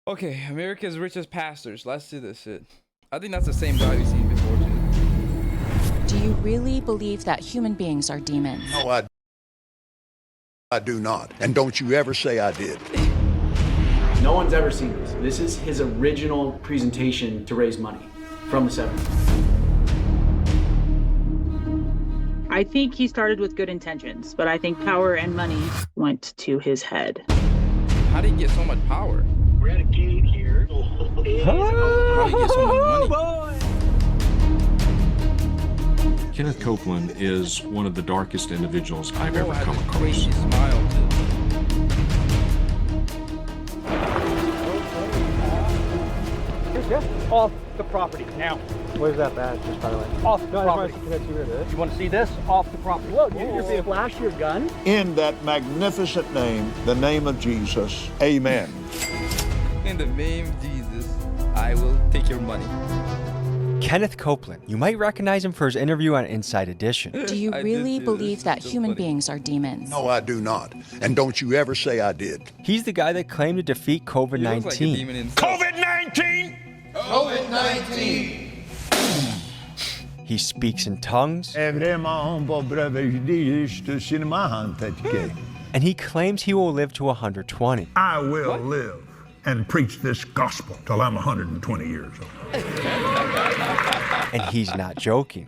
Okay, America's richest pastors. Let's do this shit. I think that's the same guy we've seen before, too. Do you really believe that human beings are demons? No, I do not. And don't you ever say I did. No one's ever seen this. This is his original presentation to raise money from the 70s. I think he started with good intentions, but I think power and money went to his head. How did he get so much power? We're at a gate here. How did he get so much money? Kenneth Copeland is one of the darkest individuals I've ever come across. Crazy smile, too. Off the property now. Where's that badge, just by the way? Off the property. You You want to see this? Off the property. Whoa, you're being flash your gun? In that magnificent name, the name of Jesus, amen. In the name of Jesus, I will take your money. Kenneth Copeland. You might recognize him for his interview on Inside Edition. Do you really believe that human beings are demons? No, I do not. And don't you ever say I did. He's the guy that claimed to defeat COVID-19. Like a demon himself. COVID-19! COVID-19! He speaks in tongues. And he claims he will live to 120. I will live and preach this gospel till I'm 120 years old. And he's not joking.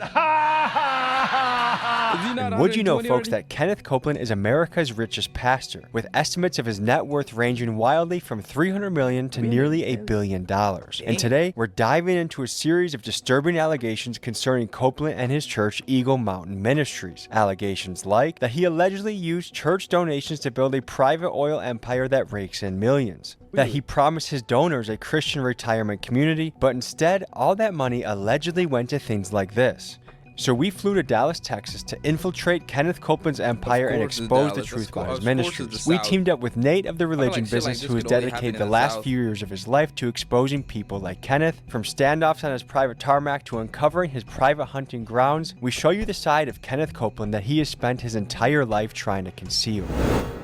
And would you know, folks, that Kenneth Copeland is America's richest pastor, with estimates of his net worth ranging wildly from $300 million to nearly $1 billion. And today, we're diving into a series of disturbing allegations concerning Copeland and his church, Eagle Mountain Ministries. Allegations like that he allegedly used church donations to build a private oil empire that rakes in millions. That he promised his donors a Christian retirement community, but instead, all that money allegedly went to things like this. So we flew to Dallas, Texas to infiltrate Kenneth Copeland's empire and expose the truth about his ministries. We teamed up with Nate of the religion business, who has dedicated the last few years of his life to exposing people like Kenneth. From standoffs on his private tarmac to uncovering his private hunting grounds, we show you the side of Kenneth Copeland that he has spent his entire life trying to conceal.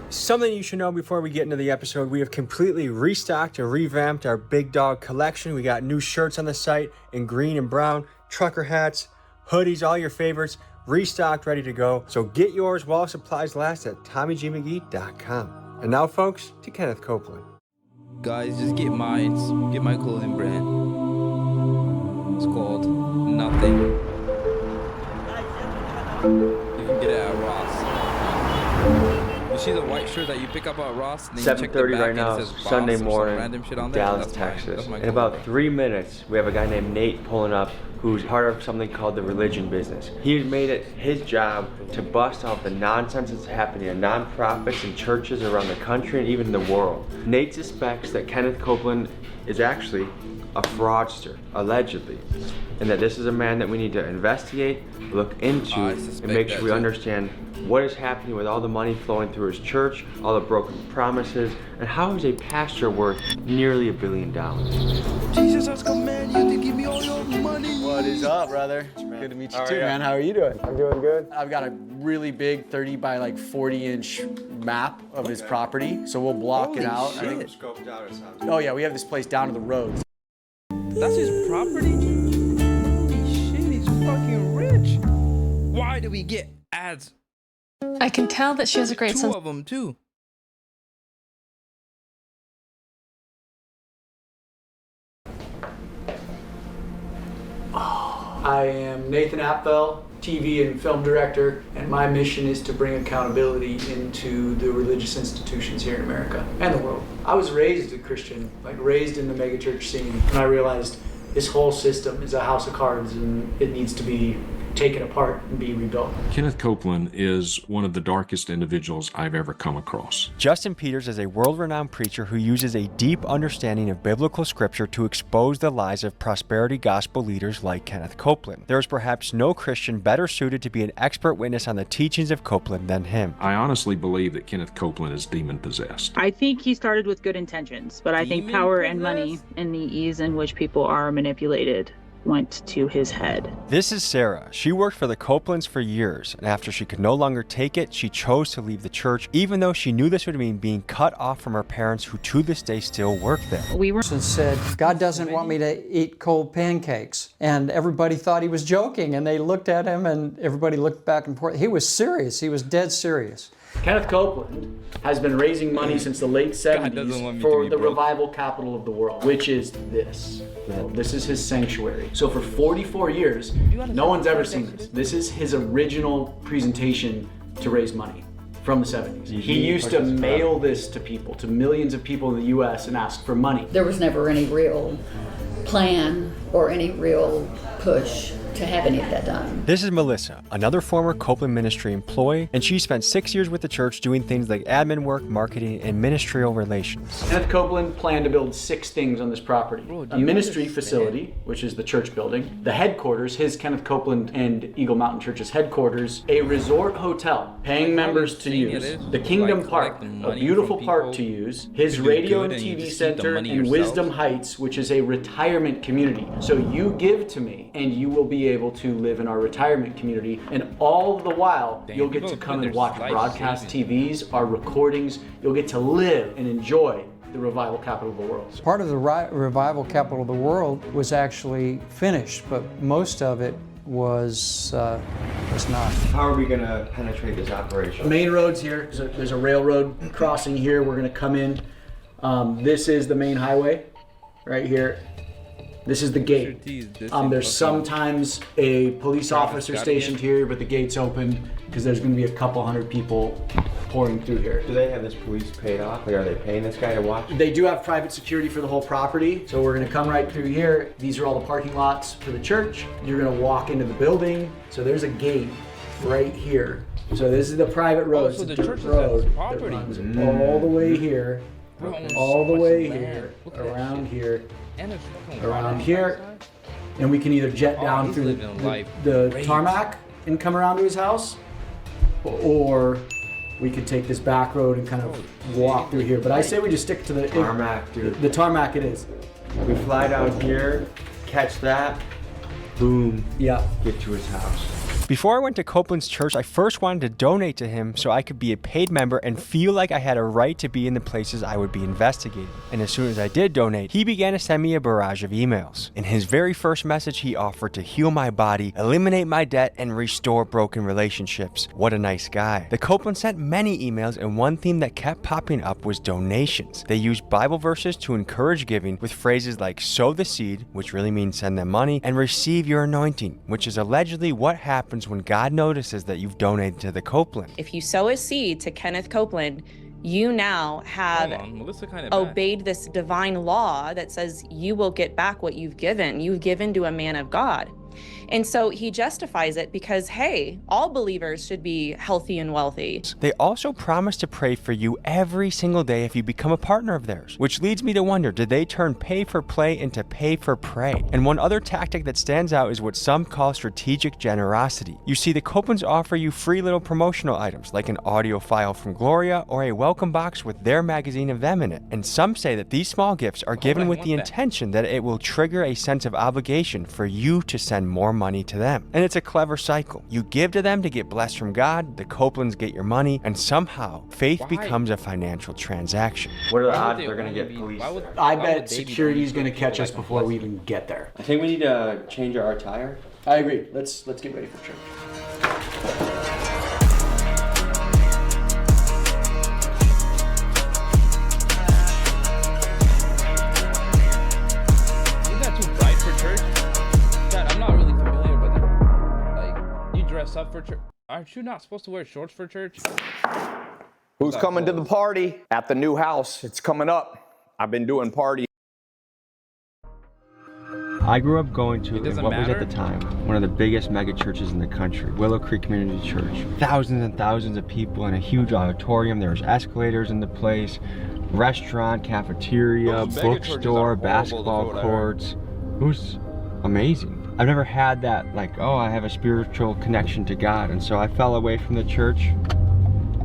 Something you should know before we get into the episode, we have completely restocked and revamped our Big Dog collection. We got new shirts on the site in green and brown, trucker hats, hoodies, all your favorites, restocked, ready to go. So get yours while supplies last at TommyGMcGee.com. And now, folks, to Kenneth Copeland. Guys, just get mine. Get my clothing brand. It's called Nothing. You can get it at Ross. You see the white shirt that you pick up at Ross? 7:30 right now, Sunday morning, Dallas, Texas. In about 3 minutes, we have a guy named Nate pulling up who's part of something called the religion business. He's made it his job to bust out the nonsense that's happening in nonprofits and churches around the country and even the world. Nate suspects that Kenneth Copeland is actually a fraudster, allegedly, and that this is a man that we need to investigate, look into, and make sure we understand what is happening with all the money flowing through his church, all the broken promises, and how is a pastor worth nearly $1 billion? Jesus has commanded you to give me all your money. What is up, brother? Good to meet you too, man. How are you doing? I'm doing good. I've got a really big 30 by like 40-inch map of his property, so we'll block it out. I think. Oh yeah, we have this place down to the road. That's his property? Holy shit, he's fucking rich. Why do we get ads? I can tell that she has a great sense. Two of them, too. I am Nathan Apfel, TV and film director, and my mission is to bring accountability into the religious institutions here in America and the world. I was raised a Christian, like raised in the megachurch scene, and I realized this whole system is a house of cards and it needs to be taken apart and be rebuilt. Kenneth Copeland is one of the darkest individuals I've ever come across. Justin Peters is a world-renowned preacher who uses a deep understanding of biblical scripture to expose the lies of prosperity gospel leaders like Kenneth Copeland. There is perhaps no Christian better suited to be an expert witness on the teachings of Copeland than him. I honestly believe that Kenneth Copeland is demon-possessed. I think he started with good intentions, but I think power and money and the ease in which people are manipulated went to his head. This is Sarah. She worked for the Copelands for years, and after she could no longer take it, she chose to leave the church, even though she knew this would mean being cut off from her parents, who to this day still work there. And said, God doesn't want me to eat cold pancakes. And everybody thought he was joking, and they looked at him, and everybody looked back and forth. He was serious. He was dead serious. Kenneth Copeland has been raising money since the late 70s for the revival capital of the world, which is this. This is his sanctuary. So for 44 years, no one's ever seen this. This is his original presentation to raise money from the 70s. He used to mail this to people, to millions of people in the US, and ask for money. There was never any real plan or any real push to have any of that done. This is Melissa, another former Copeland ministry employee, and she spent 6 years with the church doing things like admin work, marketing, and ministerial relations. Kenneth Copeland planned to build 6 things on this property. A ministry facility, which is the church building, the headquarters, his Kenneth Copeland and Eagle Mountain Church's headquarters, a resort hotel, paying members to use, the Kingdom Park, a beautiful park to use, his radio and TV center, and Wisdom Heights, which is a retirement community. So you give to me, and you will be able to live in our retirement community, and all the while you'll get to come and watch broadcast TVs, our recordings. You'll get to live and enjoy the revival capital of the world. Part of the revival capital of the world was actually finished, but most of it was not. How are we going to penetrate this operation? Main roads here. There's a railroad crossing here. We're going to come in. This is the main highway right here. This is the gate. There's sometimes a police officer stationed here, but the gate's open because there's going to be a couple hundred people pouring through here. Do they have this police paid off? Like, are they paying this guy to watch? They do have private security for the whole property. So we're going to come right through here. These are all the parking lots for the church. You're going to walk into the building. So there's a gate right here. So this is the private road. So the dirt church road has property. that runs all the way here, all the way here, around here, around here, and we can either jet down through the tarmac and come around to his house, or we could take this back road and kind of walk through here. But I say we just stick to the tarmac, dude. The tarmac it is. We fly down here, catch that, boom, yeah, get to his house. Before I went to Copeland's church, I first wanted to donate to him so I could be a paid member and feel like I had a right to be in the places I would be investigating. And as soon as I did donate, he began to send me a barrage of emails. In his very first message, he offered to heal my body, eliminate my debt, and restore broken relationships. What a nice guy. The Copeland sent many emails, and one theme that kept popping up was donations. They used Bible verses to encourage giving with phrases like sow the seed, which really means send them money, and receive your anointing, which is allegedly what happens when God notices that you've donated to the Copeland. If you sow a seed to Kenneth Copeland, you now have obeyed this divine law that says you will get back what you've given. You've given to a man of God. And so he justifies it because, hey, all believers should be healthy and wealthy. They also promise to pray for you every single day if you become a partner of theirs, which leads me to wonder, did they turn pay for play into pay for pray? And one other tactic that stands out is what some call strategic generosity. You see, the Copelands offer you free little promotional items like an audio file from Gloria or a welcome box with their magazine of them in it. And some say that these small gifts are given with the intention that it will trigger a sense of obligation for you to send more money to them. And it's a clever cycle. You give to them to get blessed from God, the Copelands get your money, and somehow faith becomes a financial transaction. What are the odds they're going to get police? I bet security's going to catch us before we even get there. I think we need to change our attire. I agree. Let's get ready for church. Up for church. Aren't you not supposed to wear shorts for church? Who's coming to the party at the new house? It's coming up. I've been doing party. I grew up going to what was at the time one of the biggest mega churches in the country, Willow Creek Community Church. Thousands and thousands of people in a huge auditorium. There was escalators in the place, restaurant, cafeteria, bookstore, basketball courts. It was amazing. I've never had that, like, oh, I have a spiritual connection to God. And so I fell away from the church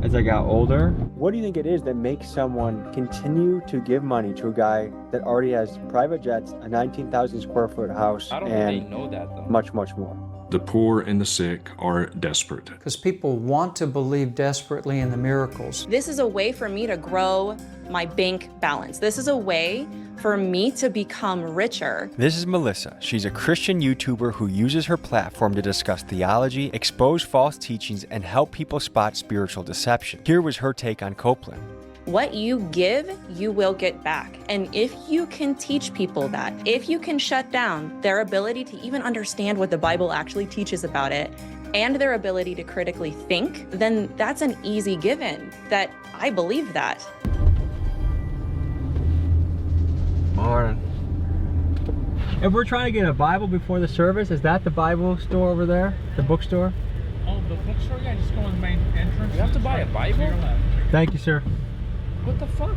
as I got older. What do you think it is that makes someone continue to give money to a guy that already has private jets, a 19,000 square foot house, I don't and really know that though. much, much more? The poor and the sick are desperate. Because people want to believe desperately in the miracles. This is a way for me to grow my bank balance. This is a way for me to become richer. This is Melissa. She's a Christian YouTuber who uses her platform to discuss theology, expose false teachings, and help people spot spiritual deception. Here was her take on Copeland. What you give, you will get back. And if you can teach people that, if you can shut down their ability to even understand what the Bible actually teaches about it, and their ability to critically think, then that's an easy given that I believe that. Morning. If we're trying to get a Bible before the service, is that the Bible store over there? The bookstore? Oh, the bookstore? Yeah, just go in the main entrance. You have to buy a Bible? Thank you, sir. What the fuck?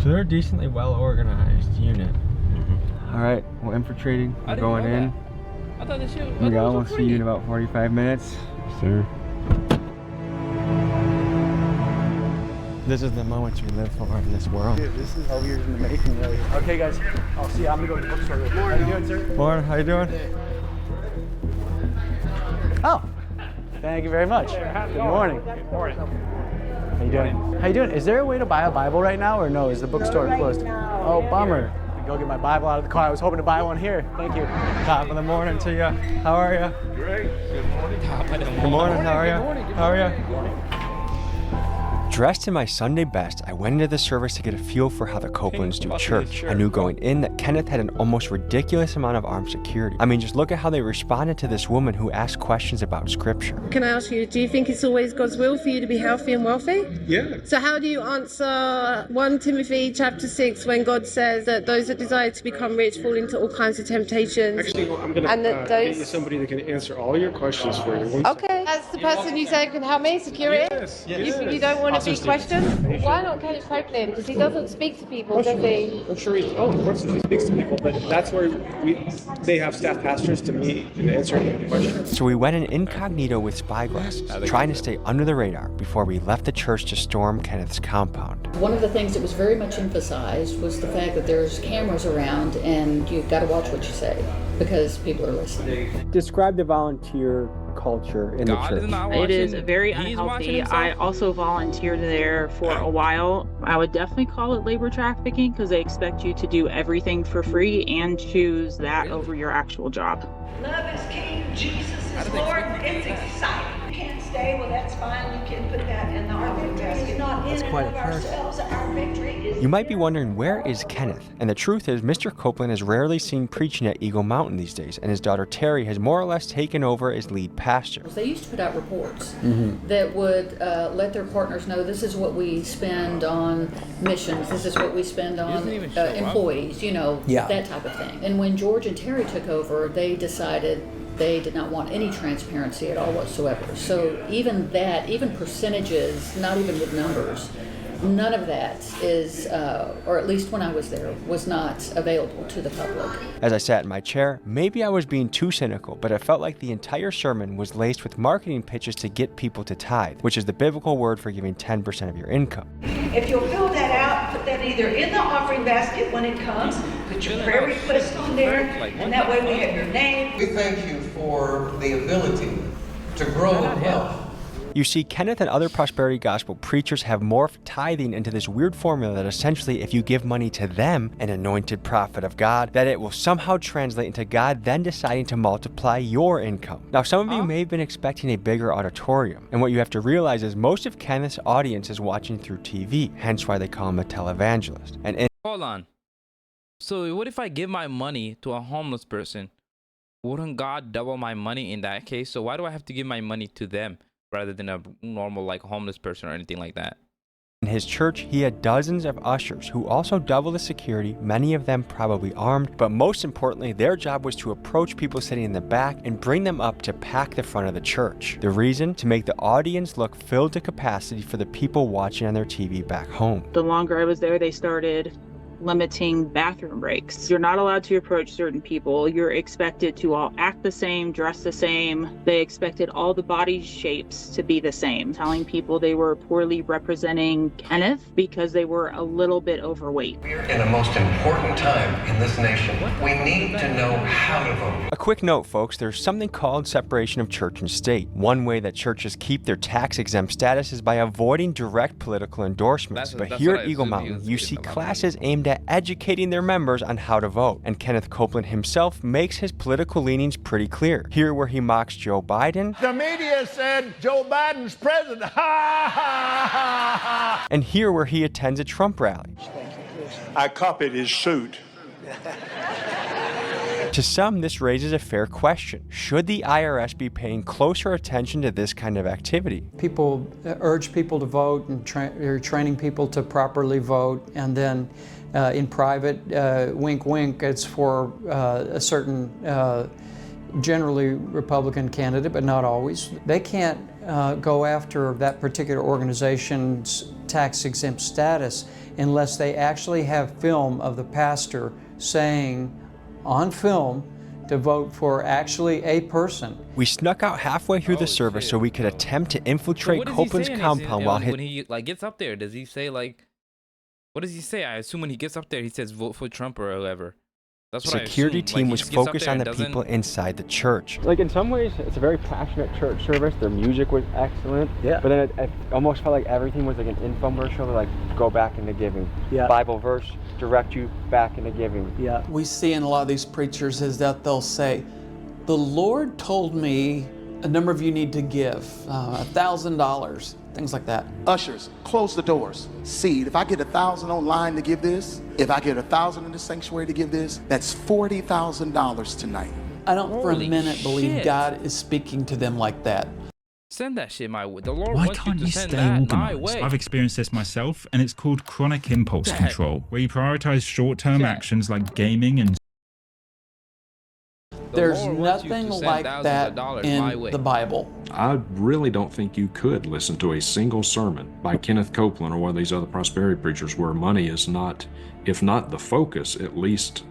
So they're a decently well-organized unit. All right, we're infiltrating. We're going in. I thought this shit was We go. We'll see you in about 45 minutes. Sir. This is the moments we live for in this world. Dude, this is how years in the making right here. Okay, guys, I'll see you. I'm gonna go to the bookstore. How you doing, sir? Morning, how you doing? Oh, thank you very much. Good morning. Good morning. How you doing? How you doing? Is there a way to buy a Bible right now, or no? Is the bookstore closed? Oh, bummer. Go get my Bible out of the car. I was hoping to buy one here. Thank you. Top of the morning to you. How are you? Great. Good morning. Good morning. How are you? How are you? Dressed in my Sunday best, I went into the service to get a feel for how the Copelands do church. I knew going in that Kenneth had an almost ridiculous amount of armed security. I mean, just look at how they responded to this woman who asked questions about scripture. Can I ask you, do you think it's always God's will for you to be healthy and wealthy? Yeah. So how do you answer 1 Timothy chapter 6 when God says that those that desire to become rich fall into all kinds of temptations? Actually, I'm going to get you somebody that can answer all your questions for you. Okay. That's the person you said can help me, security? Yes. You don't want to be questioned? Why not Kenneth Copeland? Because he doesn't speak to people, does he? I'm sure of course he speaks to people, but that's where they have staff pastors to meet and answer any questions. So we went in incognito with spy glasses, trying to stay under the radar before we left the church to storm Kenneth's compound. One of the things that was very much emphasized was the fact that there's cameras around and you've got to watch what you say because people are listening. Describe the volunteer culture in the church. It is very unhealthy. I also volunteered there for a while. I would definitely call it labor trafficking because they expect you to do everything for free and choose that over your actual job. Love is king, Jesus is Lord. It's exciting. You can't stay, well that's fine. You can put that in the offering basket. It's not in and of ourselves. Our victory is. You might be wondering, where is Kenneth? And the truth is, Mr. Copeland is rarely seen preaching at Eagle Mountain these days, and his daughter Terry has more or less taken over as lead pastor. They used to put out reports that would let their partners know this is what we spend on missions, this is what we spend on employees, that type of thing. And when George and Terry took over, they decided they did not want any transparency at all whatsoever. So even percentages, not even with numbers, none of that is, or at least when I was there, was not available to the public. As I sat in my chair, maybe I was being too cynical, but it felt like the entire sermon was laced with marketing pitches to get people to tithe, which is the biblical word for giving 10% of your income. If you'll fill that out, put that either in the offering basket when it comes, put your prayer request on there, and that way we have your name. We thank you for the ability to grow in wealth. You see, Kenneth and other prosperity gospel preachers have morphed tithing into this weird formula that essentially, if you give money to them, an anointed prophet of God, that it will somehow translate into God then deciding to multiply your income. Now, some of you may have been expecting a bigger auditorium, and what you have to realize is most of Kenneth's audience is watching through TV, hence why they call him a televangelist. Hold on. So what if I give my money to a homeless person? Wouldn't God double my money in that case? So why do I have to give my money to them rather than a normal homeless person or anything like that? In his church, he had dozens of ushers who also double the security, many of them probably armed, but most importantly, their job was to approach people sitting in the back and bring them up to pack the front of the church. The reason? To make the audience look filled to capacity for the people watching on their TV back home. The longer I was there, they started limiting bathroom breaks. You're not allowed to approach certain people. You're expected to all act the same, dress the same. They expected all the body shapes to be the same, telling people they were poorly representing Kenneth because they were a little bit overweight. We're in a most important time in this nation. We need to know how to vote. A quick note, folks, there's something called separation of church and state. One way that churches keep their tax-exempt status is by avoiding direct political endorsements. But here at Eagle Mountain, you see classes aimed at educating their members on how to vote. And Kenneth Copeland himself makes his political leanings pretty clear. Here where he mocks Joe Biden. The media said Joe Biden's president. Ha ha ha. And here where he attends a Trump rally. I copied his suit. To some, this raises a fair question. Should the IRS be paying closer attention to this kind of activity? People urge people to vote and are training people to properly vote, and then in private, wink wink, it's for a certain generally Republican candidate, but not always. They can't go after that particular organization's tax-exempt status unless they actually have film of the pastor saying on film to vote for actually a person. We snuck out halfway through the service so we could attempt to infiltrate Copeland's compound while when he gets up there, does he say what does he say? I assume when he gets up there, he says vote for Trump or whoever. That's what security team was focused on the people inside the church. Like in some ways, it's a very passionate church service. Their music was excellent. Yeah. But then it almost felt like everything was like an infomercial to like go back into giving. Yeah. Bible verse, direct you back into giving. Yeah. We see in a lot of these preachers is that they'll say, the Lord told me a number of you need to give $1,000, things like that. Ushers, close the doors. Seed, if I get 1,000 online to give this, if I get 1,000 in the sanctuary to give this, that's $40,000 tonight. I don't for a minute believe God is speaking to them like that. Send that shit my way. The Lord Why wants can't you you to send stay that organized? my way. I've experienced this myself, and it's called chronic impulse control, where you prioritize short-term actions like gaming and There's nothing like that in the Bible. I really don't think you could listen to a single sermon by Kenneth Copeland or one of these other prosperity preachers where money is not, if not the focus, at least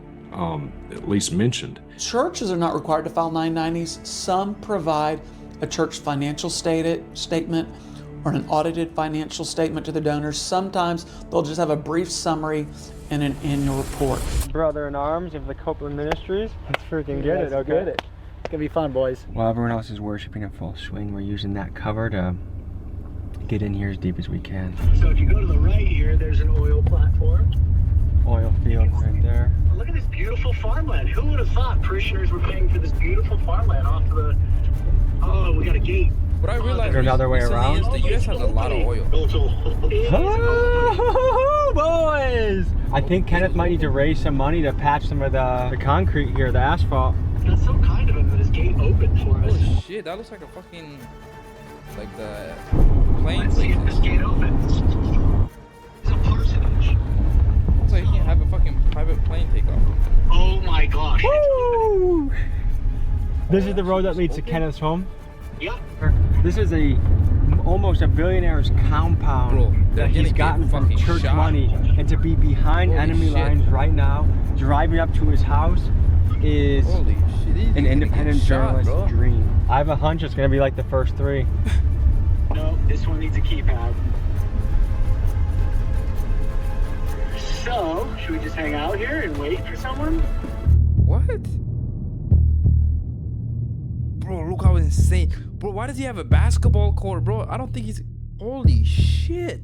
mentioned. Churches are not required to file 990s. Some provide a church financial statement or an audited financial statement to the donors. Sometimes they'll just have a brief summary and an annual report. Brother in arms of the Copeland Ministries. Let's freaking get it, okay? Get it. It's gonna be fun, boys. While everyone else is worshiping in full swing, we're using that cover to get in here as deep as we can. So if you go to the right here, there's an oil platform. Oil field right there. Look at this beautiful farmland. Who would have thought parishioners were paying for this beautiful farmland off of the... Oh, we got a gate. But I realized there's another way around. The U.S. has a lot of oil. Oh, boys! I think Kenneth might need to raise some money to patch some of the concrete here, the asphalt. That's so kind of him that his gate opened for us. Oh shit, that looks like a fucking... like the plane. Let's see if this gate opens. It's a parsonage. Looks like he can have a fucking private plane take off. Oh my gosh. Woo! This is the road that leads to Kenneth's home? Yeah. This is almost a billionaire's compound that he's gotten from church money, and to be behind enemy lines right now, driving up to his house, is an independent journalist's dream. I have a hunch it's gonna be like the first three. No, this one needs a keypad. So, should we just hang out here and wait for someone? What? Bro, look how insane. Bro, why does he have a basketball court, bro? I don't think he's... Holy shit.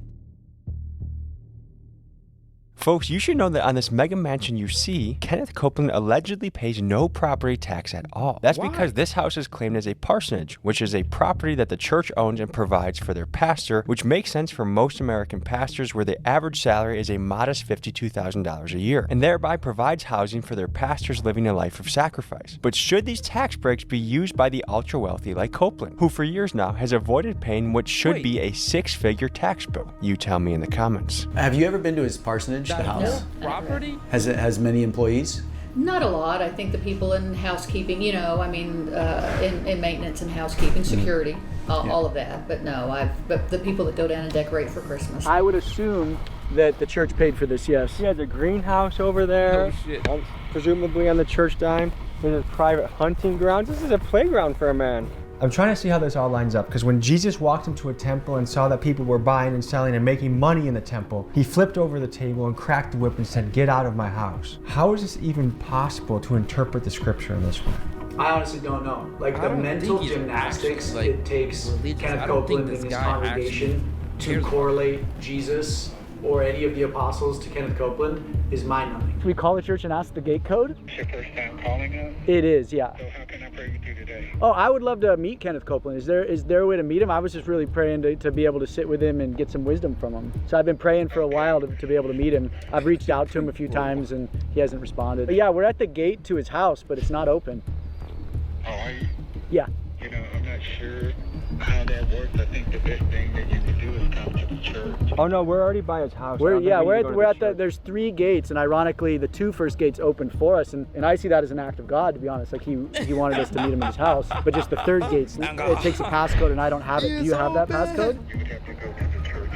Folks, you should know that on this mega mansion you see, Kenneth Copeland allegedly pays no property tax at all. That's because this house is claimed as a parsonage, which is a property that the church owns and provides for their pastor, which makes sense for most American pastors where the average salary is a modest $52,000 a year, and thereby provides housing for their pastors living a life of sacrifice. But should these tax breaks be used by the ultra-wealthy like Copeland, who for years now has avoided paying what should be a six-figure tax bill? You tell me in the comments. Have you ever been to his parsonage? The house? No, property? Has many employees? Not a lot. I think the people in housekeeping, you know, I mean, in maintenance and housekeeping, security, all of that. But no, but the people that go down and decorate for Christmas. I would assume that the church paid for this, yes. He has a greenhouse over there, presumably on the church dime. There's private hunting grounds. This is a playground for a man. I'm trying to see how this all lines up, because when Jesus walked into a temple and saw that people were buying and selling and making money in the temple, he flipped over the table and cracked the whip and said, "Get out of my house." How is this even possible to interpret the scripture in this way? I honestly don't know. Like the mental gymnastics it takes Kenneth Copeland and his congregation to correlate Jesus or any of the apostles to Kenneth Copeland is mind-numbing. Can we call the church and ask the gate code? It's your first time calling us? It is, yeah. So how can I pray with you today? Oh, I would love to meet Kenneth Copeland. Is there a way to meet him? I was just really praying to be able to sit with him and get some wisdom from him. So I've been praying for a while to be able to meet him. I've reached out to him a few times and he hasn't responded. But yeah, we're at the gate to his house, but it's not open. Oh, are you? Yeah. You know, I'm not sure how that works. I think the best thing that you can do is come to the church. Oh no, we're already by his house. We're at the there's 3 gates, and ironically the 2 first gates opened for us, and I see that as an act of God, to be honest. Like he wanted us to meet him in his house, but just the 3rd gate, it takes a passcode and I don't have it. Do you have that passcode? You would have to go to the church.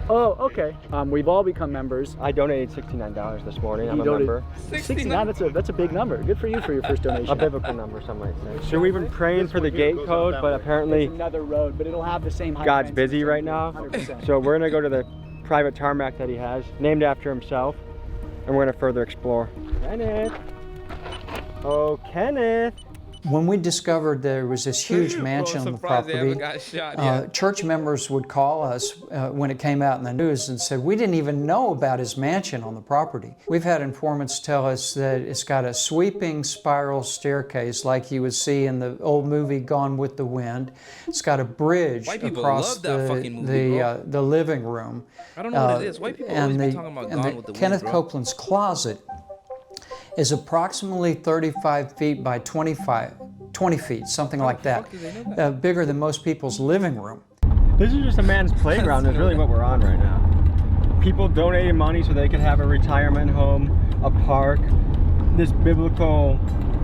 Oh, okay. We've all become members. I donated $69 this morning. I'm a member. 69, that's a big number. Good for you for your first donation. A biblical number, some might say. So we've been praying for the gate code, but apparently it's another road, but it'll have the same height. God's busy right now. 100%. So we're gonna go to the private tarmac that he has, named after himself, and we're gonna further explore. Kenneth. Oh, Kenneth. When we discovered there was this huge mansion on the property, church members would call us when it came out in the news and said, "We didn't even know about his mansion on the property." We've had informants tell us that it's got a sweeping spiral staircase like you would see in the old movie Gone with the Wind. It's got a bridge across the living room. I don't know what it is. White people always be talking about Gone with the Wind, Kenneth Copeland's closet is approximately 35 feet by 20 feet, something like that. Bigger than most people's living room. This is just a man's playground is really what we're on right now. People donated money so they could have a retirement home, a park, this biblical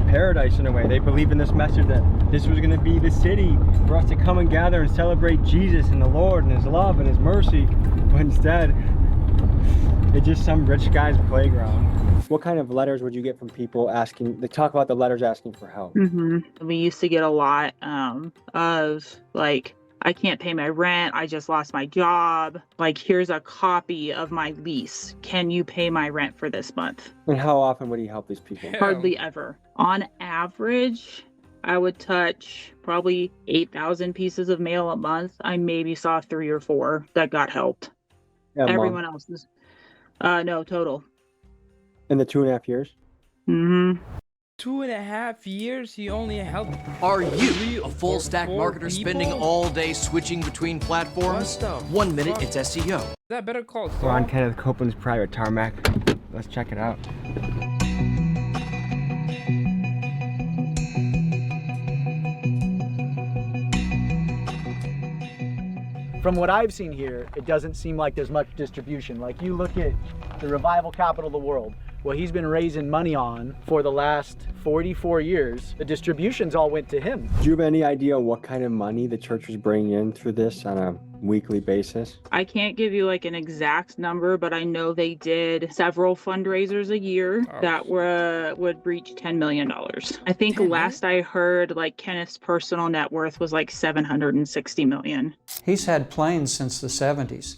paradise in a way. They believe in this message that this was going to be the city for us to come and gather and celebrate Jesus and the Lord and his love and his mercy. But instead, it's just some rich guy's playground. What kind of letters would you get from people asking, they talk about the letters asking for help? We used to get a lot of like, I can't pay my rent, I just lost my job. Like, here's a copy of my lease. Can you pay my rent for this month? And how often would he help these people? Hardly ever. On average, I would touch probably 8,000 pieces of mail a month. I maybe saw 3 or 4 that got helped. Everyone else is, no, total. In the 2.5 years? 2.5 years, he only helped. Are you a full stack marketer spending all day switching between platforms? 1 minute it's SEO. That better call. We're on Kenneth Copeland's private tarmac. Let's check it out. From what I've seen here, it doesn't seem like there's much distribution. Like you look at the revival capital of the world, what he's been raising money on for the last 44 years, the distributions all went to him. Do you have any idea what kind of money the church was bringing in through this on a weekly basis? I can't give you like an exact number, but I know they did several fundraisers a year that would reach $10 million. I think last I heard, like Kenneth's personal net worth was like $760 million. He's had planes since the 70s.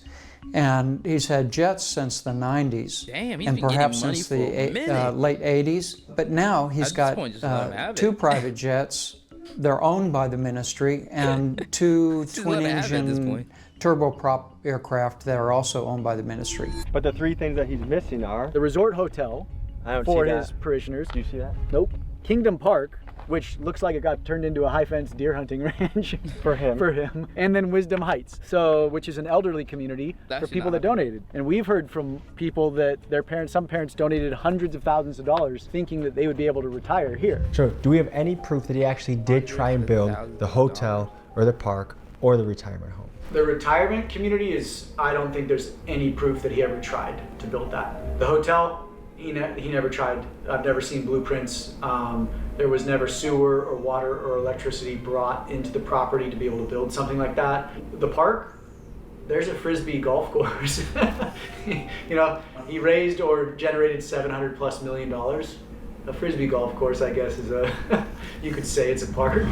And he's had jets since the 90s. Damn, and perhaps since the late 80s. But now he's got 2 private jets. They're owned by the ministry, and 2 twin-engine turboprop aircraft that are also owned by the ministry. But the 3 things that he's missing are the resort hotel for his parishioners. Do you see that? Nope. Kingdom Park, which looks like it got turned into a high-fence deer hunting range for him. And then Wisdom Heights, which is an elderly community for people that donated. And we've heard from people that some parents donated hundreds of thousands of dollars thinking that they would be able to retire here. So do we have any proof that he actually did try and build the hotel or the park or the retirement home? The retirement community I don't think there's any proof that he ever tried to build that. The hotel, he never tried. I've never seen blueprints. There was never sewer or water or electricity brought into the property to be able to build something like that. The park, there's a Frisbee golf course. You know, he raised or generated $700+ million. A Frisbee golf course, I guess, is a, you could say it's a park.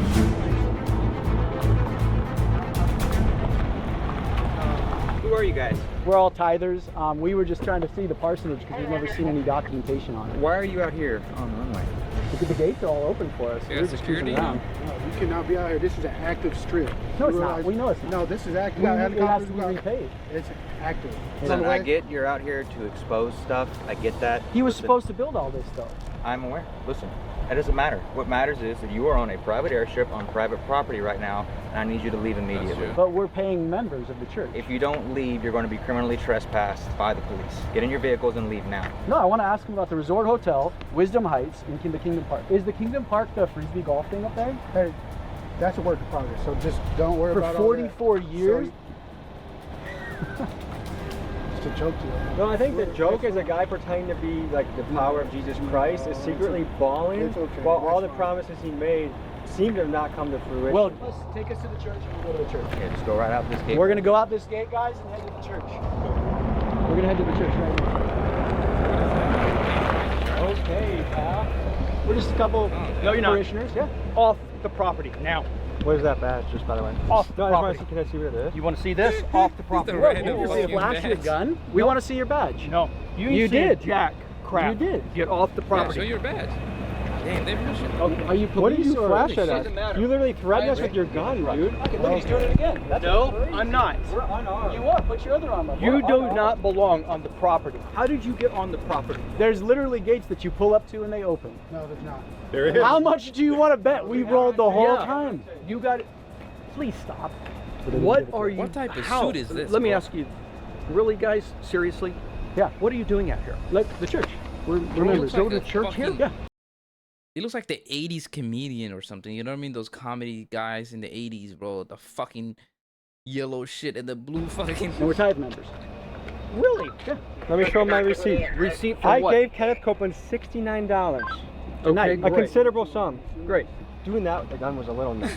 Who are you guys? We're all tithers. We were just trying to see the parsonage because we've never seen any documentation on it. Why are you out here on the runway? Because the gates are all open for us. We're just cruising around. No, you cannot be out here. This is an active strip. No, it's not. We know it's not. No, this is active. It has to be repaid. It's active. Listen, I get you're out here to expose stuff. I get that. He was supposed to build all this stuff. I'm aware. Listen, that doesn't matter. What matters is that you are on a private airstrip on private property right now, and I need you to leave immediately. But we're paying members of the church. If you don't leave, you're going to be criminally trespassed by the police. Get in your vehicles and leave now. No, I want to ask him about the Resort Hotel, Wisdom Heights, and the Kingdom Park. Is the Kingdom Park the Frisbee golf thing up there? Hey, that's a work in progress, so just don't worry about all that. For 44 years? It's a joke to you. No, I think the joke is a guy pretending to be like the power of Jesus Christ is secretly bawling while all the promises he made seem to have not come to fruition. Well, take us to the church and we'll go to the church. Okay, just go right out this gate. We're going to go out this gate, guys, and head to the church. We're going to head to the church right now. Okay, pal. We're just a couple parishioners. Yeah. Off the property now. Where's that badge, just by the way? Off the property. Can I see what it is? You want to see this? Off the property. You see a flash your gun? We want to see your badge. No. You did. Jack crap. You did. Get off the property. Yeah, show your badge. Damn, they permission. Okay. Are you police? What did you flash at us? Doesn't matter. You literally threatened us with your gun, dude. Okay, look, he's doing it again. That's No, I'm not. We're unarmed. You are. Put your other arm up. You do not belong on the property. How did you get on the property? There's literally gates that you pull up to and they open. No, there's not. There it is. How much do you want to bet we rolled the whole time? You got it. Please stop. What are you? What type of how? suit is this? Let me bro? ask you, really, guys, seriously? Yeah. What are you doing out here? Like the church. We're members. Go to church here? Yeah. He looks like the 80s comedian or something. You know what I mean? Those comedy guys in the 80s, bro. The fucking yellow shit and the blue fucking... And we're tithe members. Really? Yeah. Let me show my receipt. Receipt for I what? gave Kenneth Copeland $69. Okay, A great. considerable sum. Great. Doing that with the gun was a little nuts.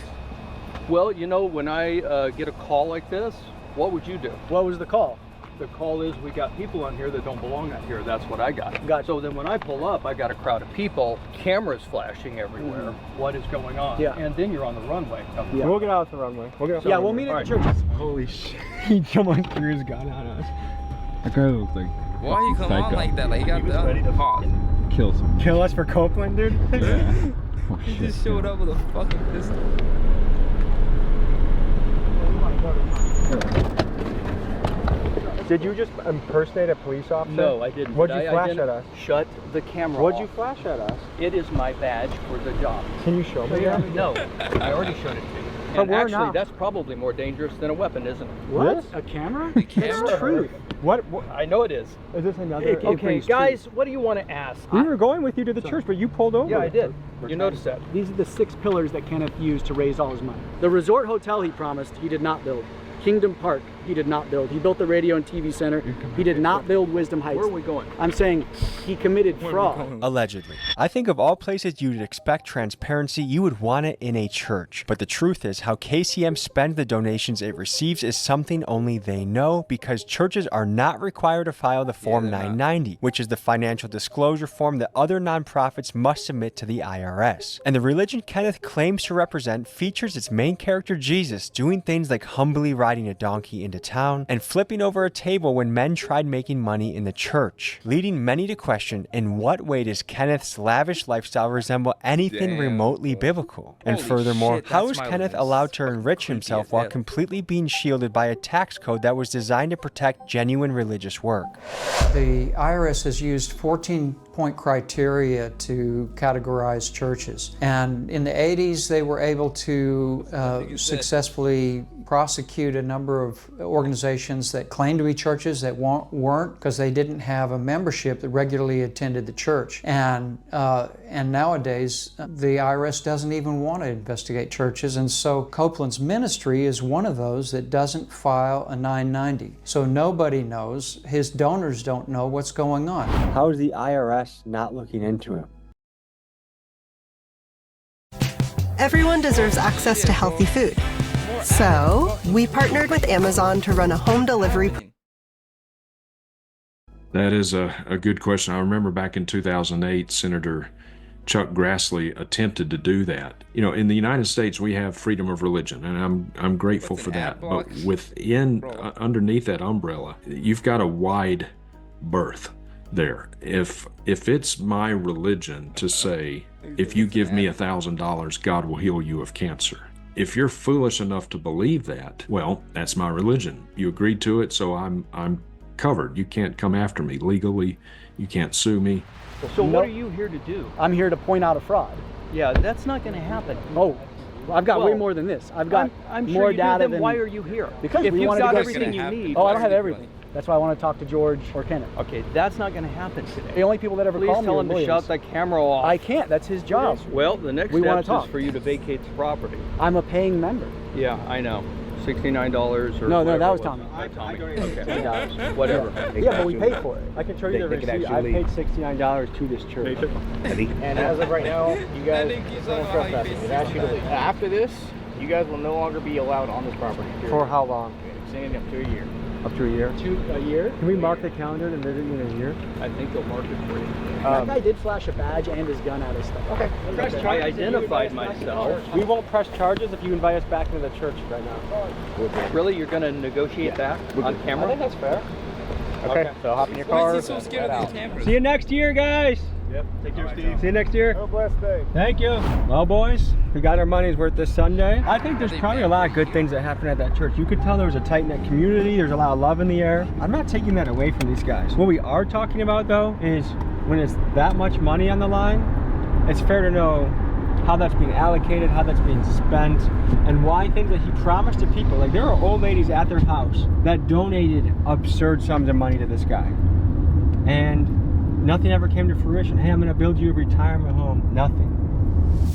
Well, you know, when I get a call like this, what would you do? What was the call? The call is we got people on here that don't belong out here. That's what I got. Gotcha. So then when I pull up, I got a crowd of people, cameras flashing everywhere. What is going on? Yeah. And then you're on the runway. Yeah. We'll get out the runway. We'll meet at the church. Holy shit. He someone threw his gun at us. That guy looks like... Why you come on like that? Like, he got the ready to pause. Kill someone. Kill us for Copeland, dude? Yeah. Oh, He shit, just showed yeah. up with a fucking pistol. Did you just impersonate a police officer? No, I didn't. What'd But you I flash didn't at us? Shut the camera What'd off. you flash at us? It is my badge for the job. Can you show me that? No, I already showed it to you. But And we're actually, not- that's probably more dangerous than a weapon, isn't it? What? A camera? It's true. What? I know it is. Is this another... It Okay, brings guys, what do you want to ask? We were going with you to the church, but you pulled over. Yeah, I did. You noticed that. These are the 6 pillars that Kenneth used to raise all his money. The Resort Hotel he promised, he did not build. Kingdom Park, he did not build. He built the radio and TV center. He did not build Wisdom Heights. Where are we going? I'm saying he committed fraud. Allegedly. I think of all places you'd expect transparency, you would want it in a church. But the truth is, how KCM spends the donations it receives is something only they know, because churches are not required to file the Form 990, which is the financial disclosure form that other nonprofits must submit to the IRS. And the religion Kenneth claims to represent features its main character, Jesus, doing things like humbly riding a donkey into town and flipping over a table when men tried making money in the church, leading many to question, in what way does Kenneth's lavish lifestyle resemble anything remotely biblical? And Holy furthermore, shit, how that's is my Kenneth list. allowed to enrich himself while completely being shielded by a tax code that was designed to protect genuine religious work? The IRS has used 14-point criteria to categorize churches. And in the 80s, they were able to successfully prosecute a number of organizations that claimed to be churches that weren't, because they didn't have a membership that regularly attended the church. And nowadays, the IRS doesn't even want to investigate churches, and so Copeland's ministry is one of those that doesn't file a 990. So nobody knows, his donors don't know what's going on. How is the IRS not looking into him? Everyone deserves access to healthy food. So, we partnered with Amazon to run a home delivery. That is a good question. I remember back in 2008, Senator Chuck Grassley attempted to do that. You know, in the United States, we have freedom of religion, and I'm grateful for that. But underneath that umbrella, you've got a wide berth there. If it's my religion to say, if you give me $1,000, God will heal you of cancer. If you're foolish enough to believe that, well, that's my religion. You agreed to it, so I'm covered. You can't come after me legally. You can't sue me. So what are you here to do? I'm here to point out a fraud. Yeah, that's not going to happen. Oh, I've got way more than this. I've got I'm more sure data then than. why are you here? Because if we you've wanted got to go everything you need. Oh, I don't have everything. That's why I want to talk to George or Kenneth. Okay, that's not going to happen today. The only people that ever Please call me tell are him to lawyers. shut the camera off. I can't. That's his job. Well, the next step is for you to vacate the property. I'm a paying member. Yeah, I know. $69 or No, whatever that was it Tommy. Tommy. Okay. Whatever. Yeah, but we paid for it. I can show you the receipt. I paid $69 to this church. And as of right now, you guys don't trespassing. It asks you to leave. After this, you guys will no longer be allowed on this property. For how long? Extending up to a year. Up to a year? A year? Can we mark the calendar to visit you in a year? I think they'll mark it for you. That guy did flash a badge and his gun at us. Okay. I identified myself. We won't press charges if you invite us back into the church right now. Really? You're going to negotiate that on camera? I think that's fair. Okay, so hop in your car. Why is he so scared of these cameras? See you next year, guys. Yep. Take care, Steve. See you next year. Have a blessed day. Thank you. Well, boys, we got our money's worth this Sunday. I think there's probably a lot of good things that happen at that church. You could tell there was a tight-knit community. There's a lot of love in the air. I'm not taking that away from these guys. What we are talking about, though, is when it's that much money on the line, it's fair to know how that's being allocated, how that's being spent, and why things that he promised to people. Like, there are old ladies at their house that donated absurd sums of money to this guy. And nothing ever came to fruition. Hey, I'm going to build you a retirement home. Nothing.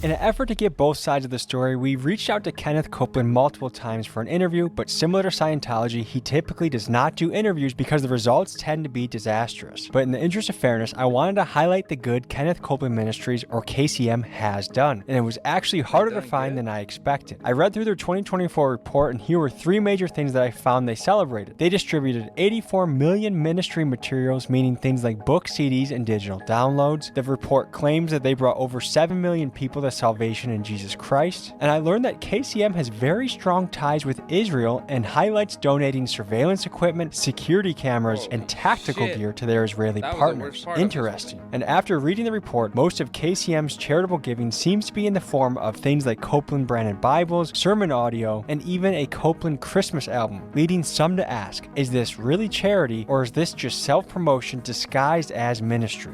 In an effort to get both sides of the story, we reached out to Kenneth Copeland multiple times for an interview, but similar to Scientology, he typically does not do interviews because the results tend to be disastrous. But in the interest of fairness, I wanted to highlight the good Kenneth Copeland Ministries, or KCM, has done, and it was actually harder to find than I expected. I read through their 2024 report, and here were 3 major things that I found they celebrated. They distributed 84 million ministry materials, meaning things like books, CDs, and digital downloads. The report claims that they brought over 7 million people to salvation in Jesus Christ, and I learned that KCM has very strong ties with Israel and highlights donating surveillance equipment, security cameras, and tactical gear to their Israeli partners. Interesting. And after reading the report, most of KCM's charitable giving seems to be in the form of things like Copeland branded Bibles, sermon audio, and even a Copeland Christmas album, leading some to ask, is this really charity, or is this just self-promotion disguised as ministry?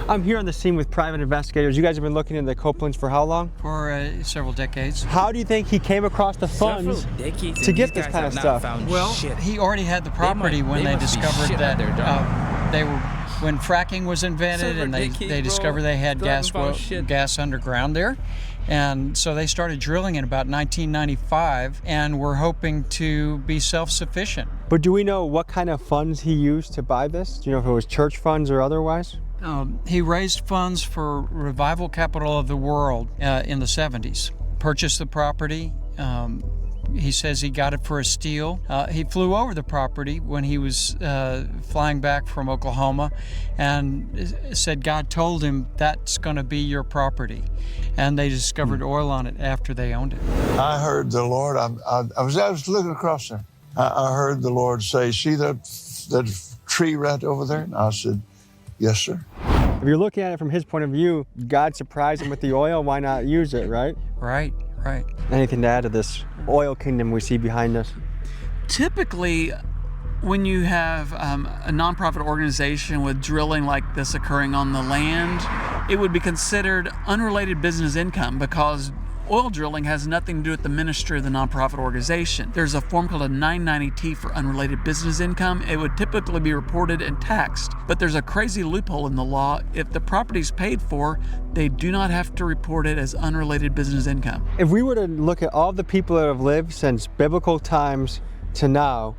I'm here on the scene with private investigators. You guys have been looking into the Copelands for how long? For several decades. How do you think he came across the funds to get this kind of stuff? Well, he already had the property when they discovered that when fracking was invented, and they discovered they had gas underground there. And so they started drilling in about 1995, and we're hoping to be self-sufficient. But do we know what kind of funds he used to buy this? Do you know if it was church funds or otherwise? He raised funds for Revival Capital of the World in the 70s. Purchased the property. He says he got it for a steal. He flew over the property when he was flying back from Oklahoma and said God told him that's going to be your property. And they discovered oil on it after they owned it. I heard the Lord, I was looking across there. I heard the Lord say, see that tree right over there? And I said, yes, sir. If you're looking at it from his point of view, God surprised him with the oil, why not use it, right? Right. Anything to add to this oil kingdom we see behind us? Typically, when you have a nonprofit organization with drilling like this occurring on the land, it would be considered unrelated business income because oil drilling has nothing to do with the ministry of the nonprofit organization. There's a form called a 990T for unrelated business income. It would typically be reported and taxed, but there's a crazy loophole in the law. If the property's paid for, they do not have to report it as unrelated business income. If we were to look at all the people that have lived since biblical times to now,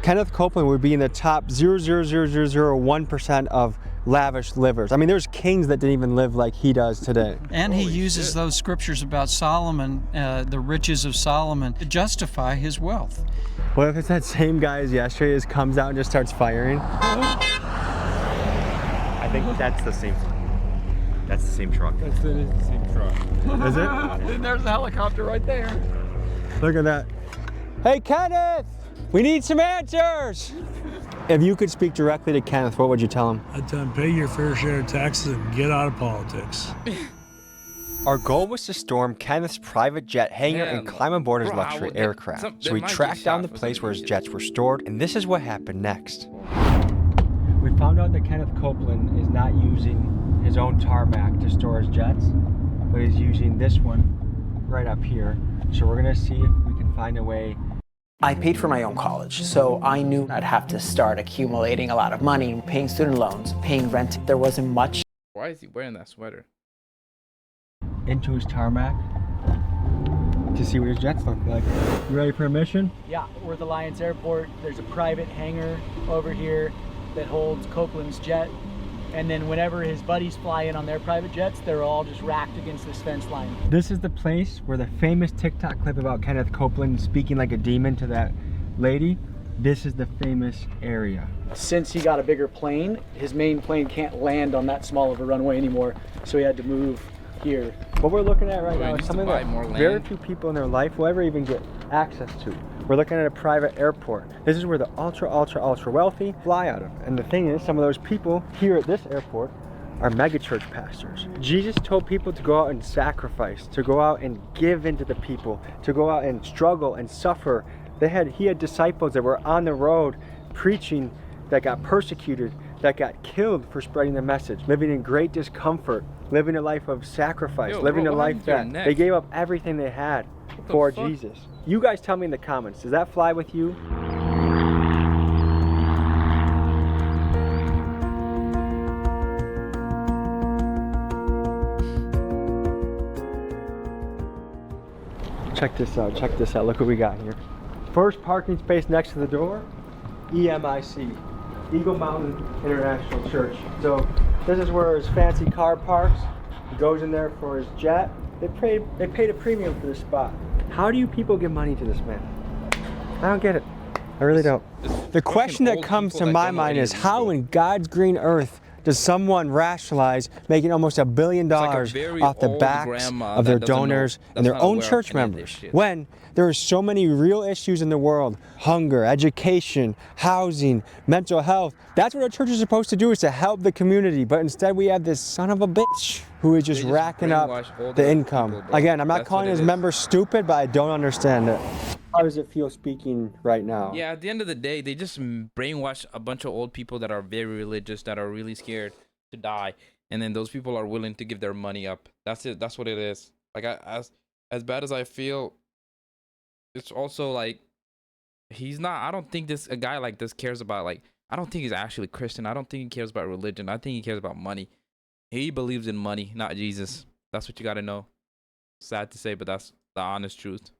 Kenneth Copeland would be in the top 0.0001% of lavish livers. I mean, there's kings that didn't even live like he does today. And he uses those scriptures about Solomon, the riches of Solomon, to justify his wealth. What if it's that same guy as yesterday just comes out and just starts firing? I think that's the same. That's the same truck. That's the same truck. Is it? And there's a helicopter right there. Look at that. Hey, Kenneth! We need some answers! If you could speak directly to Kenneth, what would you tell him? I'd tell him, pay your fair share of taxes and get out of politics. Our goal was to storm Kenneth's private jet hangar and climb aboard his luxury aircraft. So we tracked down the place where his jets were stored, and this is what happened next. We found out that Kenneth Copeland is not using his own tarmac to store his jets, but he's using this one right up here. So we're gonna see if we can find a way. I paid for my own college, so I knew I'd have to start accumulating a lot of money, paying student loans, paying rent. There wasn't much. Why is he wearing that sweater? Into his tarmac to see what his jets look like. You ready for a mission? Yeah, we're at the Lions Airport. There's a private hangar over here that holds Copeland's jet. And then whenever his buddies fly in on their private jets, they're all just racked against this fence line. This is the place where the famous TikTok clip about Kenneth Copeland speaking like a demon to that lady, this is the famous area. Since he got a bigger plane, his main plane can't land on that small of a runway anymore, so he had to move here. What we're looking at right now is something that very few people in their life will ever even get access to. We're looking at a private airport. This is where the ultra wealthy fly out of. And the thing is, some of those people here at this airport are megachurch pastors. Jesus told people to go out and sacrifice, to go out and give into the people, to go out and struggle and suffer. He had disciples that were on the road preaching that got persecuted, that got killed for spreading the message, living in great discomfort, living a life of sacrifice, living a life that they gave up everything they had for Jesus. You guys tell me in the comments, does that fly with you? Check this out, look what we got here. First parking space next to the door, EMIC, Eagle Mountain International Church. So this is where his fancy car parks. He goes in there for his jet. They paid a premium for this spot. How do you people give money to this man? I don't get it. I really don't. The question that comes to my mind is how in God's green earth does someone rationalize making almost $1 billion off the backs of their donors and their own church members when there are so many real issues in the world? Hunger, education, housing, mental health. That's what a church is supposed to do, is to help the community. But instead we have this son of a bitch who is just racking up the income. Again, I'm not calling his members stupid, but I don't understand it. How does it feel speaking right now? Yeah, at the end of the day, they just brainwash a bunch of old people that are very religious, that are really scared to die, and then those people are willing to give their money up. That's it. That's what it is. Like, as bad as I feel, it's also like he's not. I don't think a guy like this cares about, like, I don't think he's actually Christian. I don't think he cares about religion. I think he cares about money. He believes in money, not Jesus. That's what you got to know. Sad to say, but that's the honest truth.